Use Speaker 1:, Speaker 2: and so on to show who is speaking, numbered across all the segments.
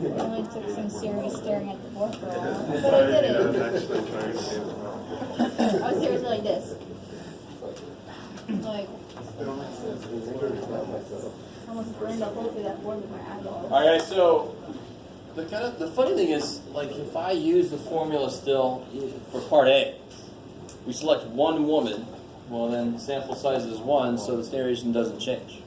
Speaker 1: It only took some serious staring at the board for a while. But I did it. I was seriously like this. Like, I almost burned a hole through that board with my eyeball.
Speaker 2: All right, so the funny thing is, like, if I use the formula still for part A, we select one woman. Well, then sample size is 1, so the standard deviation doesn't change.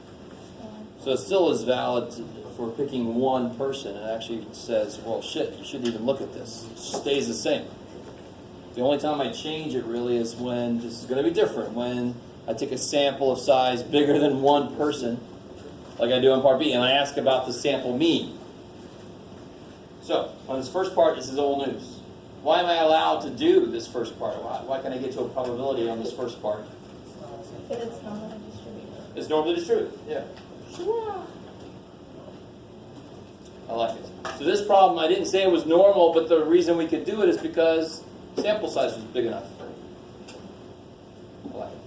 Speaker 2: So it still is valid for picking one person. It actually says, well, shit, you shouldn't even look at this. It stays the same. The only time I change it really is when this is going to be different. When I take a sample of size bigger than one person, like I do in part B, and I ask about the sample mean. So, on this first part, this is old news. Why am I allowed to do this first part? Why can I get to a probability on this first part?
Speaker 1: Because it's normally distributed.
Speaker 2: It's normally distributed, yeah. I like it. So this problem, I didn't say it was normal, but the reason we could do it is because sample size was big enough. I like it.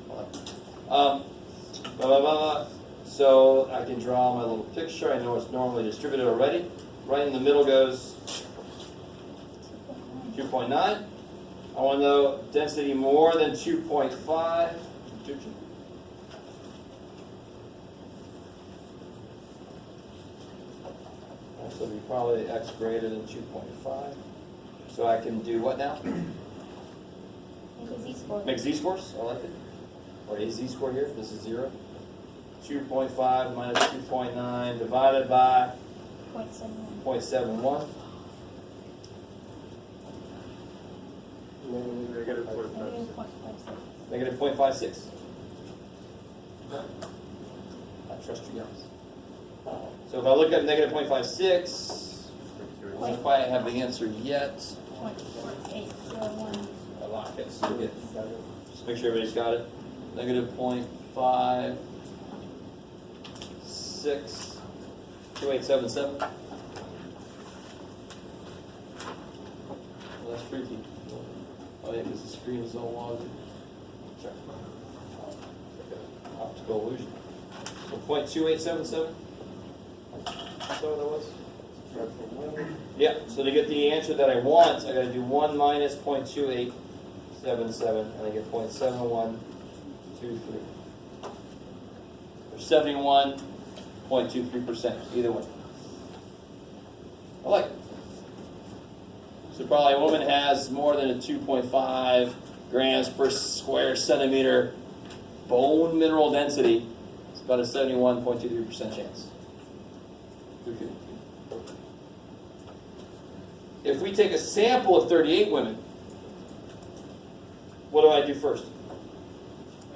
Speaker 2: So I can draw my little picture. I know it's normally distributed already. Right in the middle goes 2.9. I want to know density more than 2.5. So it'll be probably x greater than 2.5. So I can do what now?
Speaker 1: Make a z-score.
Speaker 2: Make z-scores. I like it. Or a z-score here. This is 0. 2.5 minus 2.9 divided by 0.71.
Speaker 3: Negative 0.56.
Speaker 2: Negative 0.56. I trust you guys. So if I look at negative 0.56, I don't quite have the answer yet.
Speaker 1: 0.4801.
Speaker 2: I lock it. So good. Just make sure everybody's got it. Negative 0.56. 2877. Well, that's freaky. Oh yeah, because the screen is all loggy. Check. Optical illusion. So 0.2877. That's what that was? Yeah, so to get the answer that I want, I got to do 1 minus 0.2877, and I get 0.7123. Or 71.23%, either way. I like it. So probably a woman has more than a 2.5 grams per square centimeter bone mineral density. It's about a 71.23% chance. If we take a sample of 38 women, what do I do first?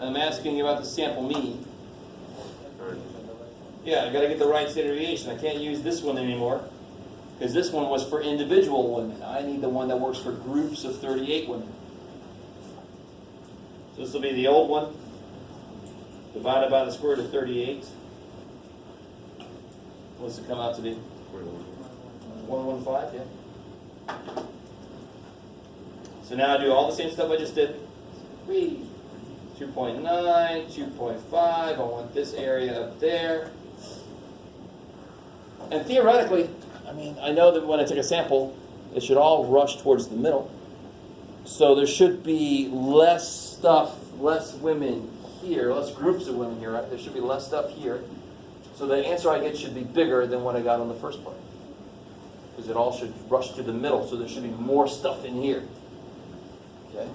Speaker 2: I'm asking you about the sample mean. Yeah, I got to get the right standard deviation. I can't use this one anymore because this one was for individual women. I need the one that works for groups of 38 women. So this will be the old one divided by the square root of 38. What's it come out to be? 115, yeah. So now I do all the same stuff I just did. 2.9, 2.5. I want this area up there. And theoretically, I mean, I know that when I take a sample, it should all rush towards the middle. So there should be less stuff, less women here, less groups of women here, right? There should be less stuff here. So the answer I get should be bigger than what I got on the first part. Because it all should rush to the middle, so there should be more stuff in here. Okay?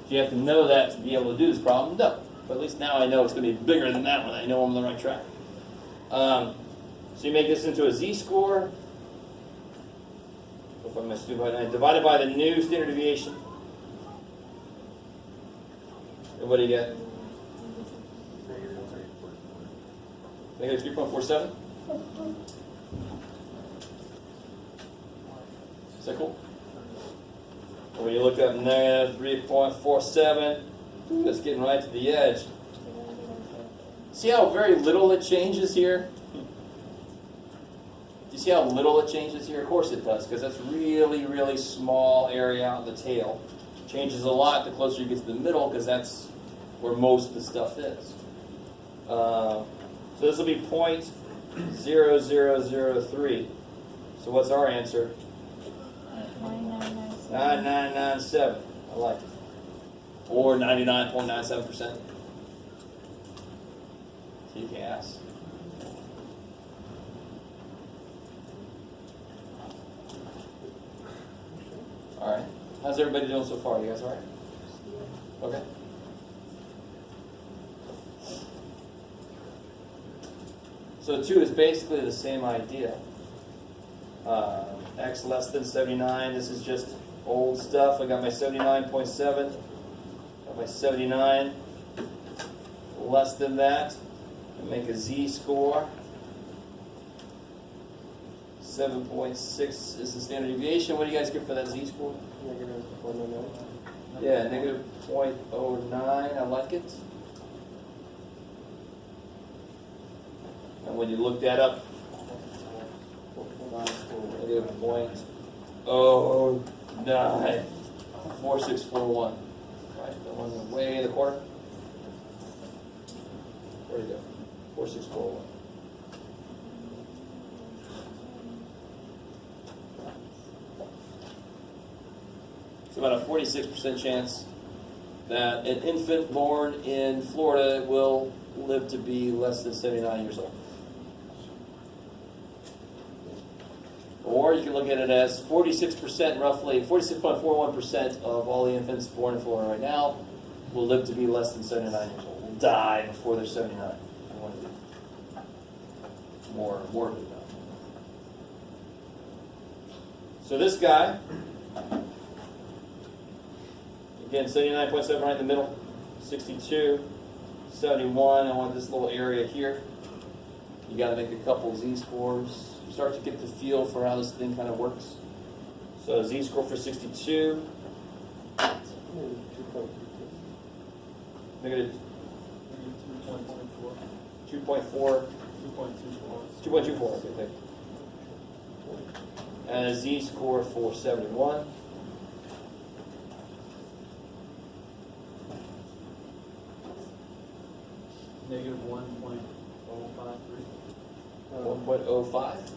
Speaker 2: Do you have to know that to be able to do this problem? No. But at least now I know it's going to be bigger than that one. I know I'm on the right track. So you make this into a z-score. If I missed divided by the new standard deviation. And what do you get? Negative 3.47? Is that cool? Or when you look up negative 3.47, that's getting right to the edge. See how very little it changes here? Do you see how little it changes here? Of course it does, because that's really, really small area on the tail. Changes a lot the closer you get to the middle, because that's where most of the stuff is. So this will be 0.0003. So what's our answer?
Speaker 1: 9997.
Speaker 2: 9997. I like it. Or 99.97%. Kick ass. All right. How's everybody doing so far? You guys all right? Okay. So 2 is basically the same idea. X less than 79. This is just old stuff. I got my 79.7. Got my 79. Less than that. I make a z-score. 7.6 is the standard deviation. What do you guys get for that z-score?
Speaker 3: Negative 0.09.
Speaker 2: Yeah, negative 0.09. I like it. And when you look that up, negative 0.09 4641. Right, that one's way in the corner. Where'd it go? 4641. It's about a 46% chance that an infant born in Florida will live to be less than 79 years old. Or you can look at it as 46%, roughly 46.41% of all the infants born in Florida right now will live to be less than 79 years old. Will die before they're 79. I want to be more morbid about it. So this guy, again, 79.7 right in the middle, 62, 71. I want this little area here. You got to make a couple z-scores. Start to get the feel for how this thing kind of works. So z-score for 62. Negative 2.4. 2.24. Okay, thank you. And a z-score for 71.
Speaker 3: Negative 1.053.
Speaker 2: 1.05.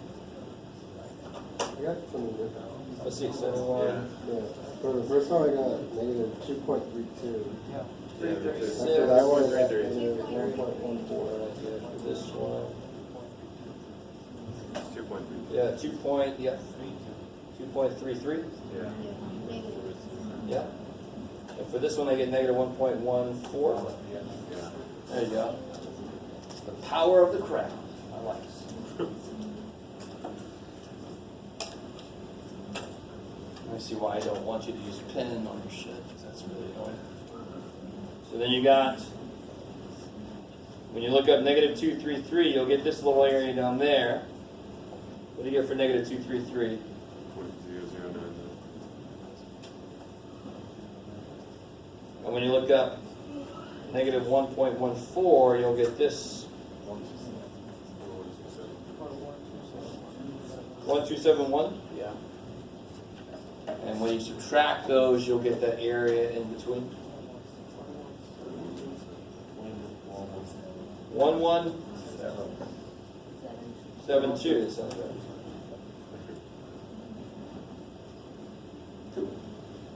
Speaker 3: I got something different.
Speaker 2: Let's see, 71.
Speaker 3: Yeah. For the first one, I got negative 2.32.
Speaker 4: Yeah.
Speaker 3: After that one, I got negative 1.14.
Speaker 2: This one.
Speaker 4: 2.3.
Speaker 2: Yeah, 2.33.
Speaker 4: Yeah.
Speaker 2: Yeah. And for this one, I get negative 1.14.
Speaker 4: Yeah.
Speaker 2: There you go. The power of the crowd. I like it. I see why I don't want you to use a pen on your shit, because that's really annoying. So then you got, when you look up negative 233, you'll get this little area down there. What do you get for negative 233?
Speaker 4: 0.0099.
Speaker 2: And when you look up negative 1.14, you'll get this 1271.
Speaker 3: Yeah.
Speaker 2: And when you subtract those, you'll get that area in between. 1172. Sounds right.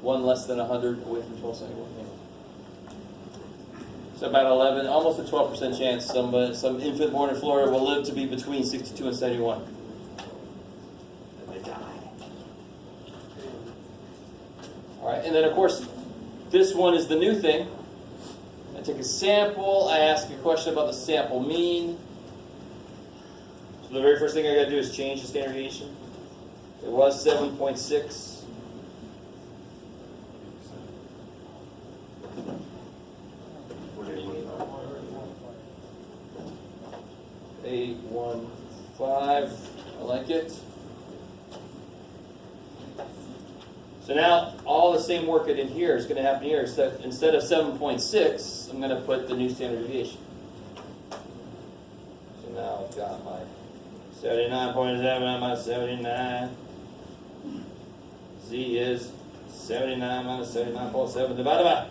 Speaker 2: One less than 100 away from 1271. So about 11, almost a 12% chance some infant born in Florida will live to be between 62 and 71. And they die. All right, and then of course, this one is the new thing. I take a sample, I ask a question about the sample mean. So the very first thing I got to do is change the standard deviation. It was 7.6. 815. I like it. So now all the same work I did here is going to happen here. So instead of 7.6, I'm going to put the new standard deviation. So now I've got my 79.7 minus 79. Z is 79 minus 79.7 divided by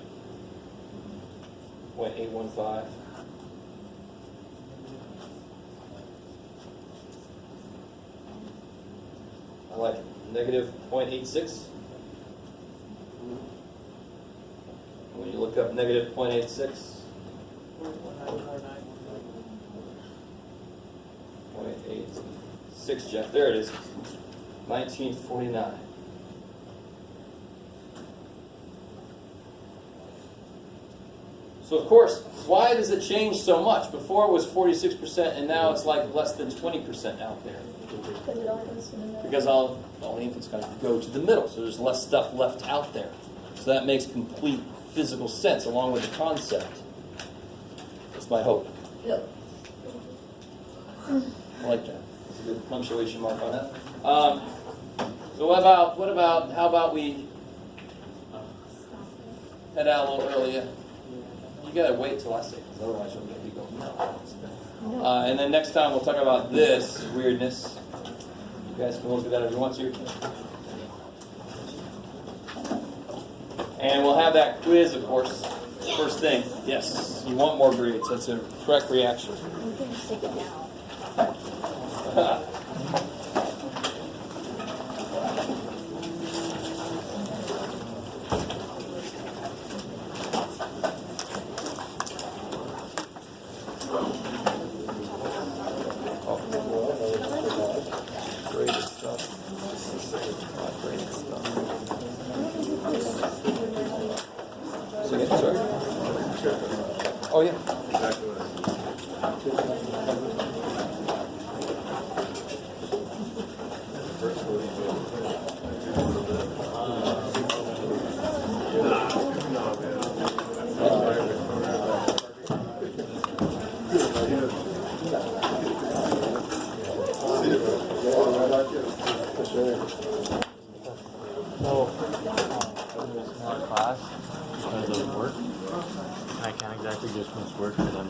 Speaker 2: 0.815. like negative 0.86. When you look up negative 0.86, 0.86, Jeff, there it is, 1949. So of course, why does it change so much? Before it was 46% and now it's like less than 20% out there.
Speaker 1: Because it all goes to the middle.
Speaker 2: Because all the infant's going to go to the middle, so there's less stuff left out there. So that makes complete physical sense along with the concept. That's my hope.
Speaker 1: Yep.
Speaker 2: I like that. That's a good punctuation mark on that. So how about we head out a little earlier? You gotta wait till I say it, because otherwise you'll get me going, no. And then next time we'll talk about this weirdness. You guys can look at that if you want to. And we'll have that quiz, of course. First thing. Yes, you want more grades. That's a correct reaction.
Speaker 1: I'm going to stick it now.
Speaker 3: Graded stuff. Graded stuff.
Speaker 2: Sorry. Oh, yeah.
Speaker 4: Exactly what First one you
Speaker 5: Class because of work. I can't exactly just miss work because I'm